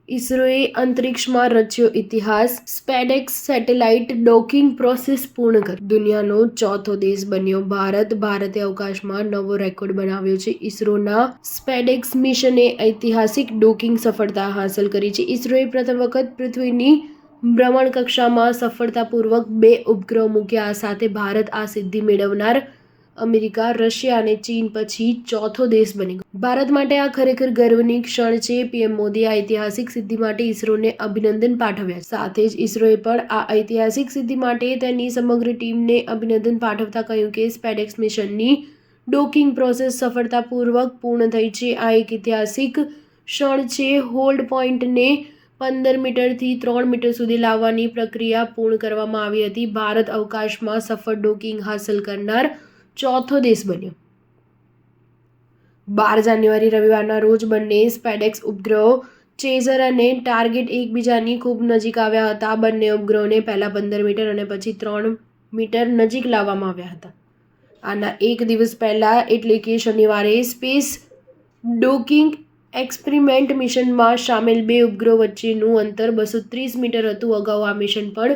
ઇસરોએ અંતરિક્ષમાં રચ્યો ઇતિહાસ, SpaDeX satellite docking process પૂર્ણ કરી. દુનિયાનો ચોથો દેશ બન્યો ભારત. ભારતે અવકાશમાં નવો રેકોર્ડ બનાવ્યો છે. ઇસરોના સ્પેડેક્સ મિશને ઐતિહાસિક ડોકિંગ સફળતા હાંસલ કરી છે. ઇસરોએ પ્રથમ વખત પૃથ્વીની ભ્રમણકક્ષામાં સફળતાપૂર્વક 2 ઉપગ્રહો મૂક્યા. આ સાથે ભારત આ સિદ્ધિ મેળવનાર અમેરિકા, રશિયા અને ચીન પછી ચોથો દેશ બની ગયો. ભારત માટે આ ખરેખર ગર્વની ક્ષણ છે. પીએમ મોદીએ આ ઐતિહાસિક સિદ્ધિ માટે ઇસરોને અભિનંદન પાઠવ્યા. સાથે જ ઇસરોએ પણ આ ઐતિહાસિક સિદ્ધિ માટે તેની સમગ્ર ટીમને અભિનંદન પાઠવતા કહ્યું કે સ્પેડેક્સ મિશનની ડોકિંગ પ્રોસેસ સફળતાપૂર્વક પૂર્ણ થઈ છે. આ એક ઐતિહાસિક ક્ષણ છે. હોલ્ડ પોઈન્ટને 15 મીટરથી 3 મીટર સુધી લાવવાની પ્રક્રિયા પૂર્ણ કરવામાં આવી હતી. ભારત અવકાશમાં સફળ ડોકિંગ હાંસલ કરનાર ચોથો દેશ બન્યો. 12 જાન્યુઆરી રવિવારના રોજ બંને સ્પેડેક્સ ઉપગ્રહો ચેઝર અને ટાર્ગેટ એકબીજાની ખૂબ નજીક આવ્યા હતા. બંને ઉપગ્રહોને પહેલા 15 મીટર અને પછી 3 મીટર નજીક લાવવામાં આવ્યા હતા. આના એક દિવસ પહેલા એટલે કે શનિવારે સ્પેસ ડોકિંગ એક્સપેરિમેન્ટ મિશનમાં સામેલ 2 ઉપગ્રહો વચ્ચેનું અંતર 230 મીટર હતું. અગાઉ આ મિશન પણ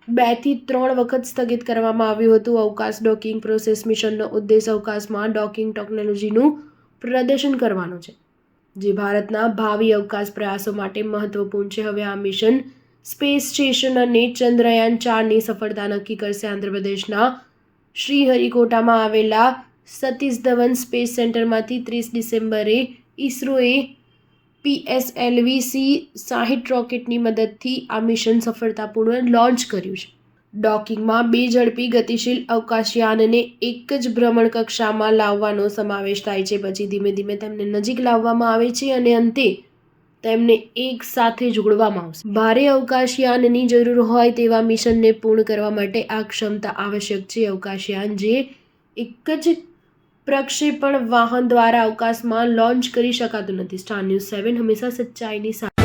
2 થી 3 વખત સ્થગિત કરવામાં આવ્યું હતું. અવકાશ ડોકિંગ પ્રોસેસ મિશનનો ઉદ્દેશ અવકાશમાં ડોકિંગ ટેકનોલોજીનું પ્રદર્શન કરવાનો છે, જે ભારતના ભાવિ અવકાશ પ્રયાસો માટે મહત્વપૂર્ણ છે. હવે આ મિશન સ્પેસ સ્ટેશન અને ચંદ્રયાન 4ની સફળતા નક્કી કરશે. આંધ્રપ્રદેશના શ્રીહરિકોટામાં આવેલા સતીશ ધવન સ્પેસ સેન્ટરમાંથી 30 ડિસેમ્બરે ઇસરોએ PSLV-C-60 રોકેટની મદદથી આ મિશન સફળતાપૂર્વક લોન્ચ કર્યું છે. ડોકિંગમાં 2 ઝડપી ગતિશીલ અવકાશયાનને એક જ ભ્રમણકક્ષામાં લાવવાનો સમાવેશ થાય છે. પછી ધીમે ધીમે તેમને નજીક લાવવામાં આવે છે અને અંતે તેમને એક સાથે જોડવામાં આવશે. ભારે અવકાશયાનની જરૂર હોય તેવા મિશનને પૂર્ણ કરવા માટે આ ક્ષમતા આવશ્યક છે. અવકાશયાન જે એક જ પ્રક્ષેપણ વાહન દ્વારા અવકાશમાં લોન્ચ કરી શકાતું નથી. સ્ટાર ન્યૂઝ 7 હંમેશા સચ્ચાઈની સાથે.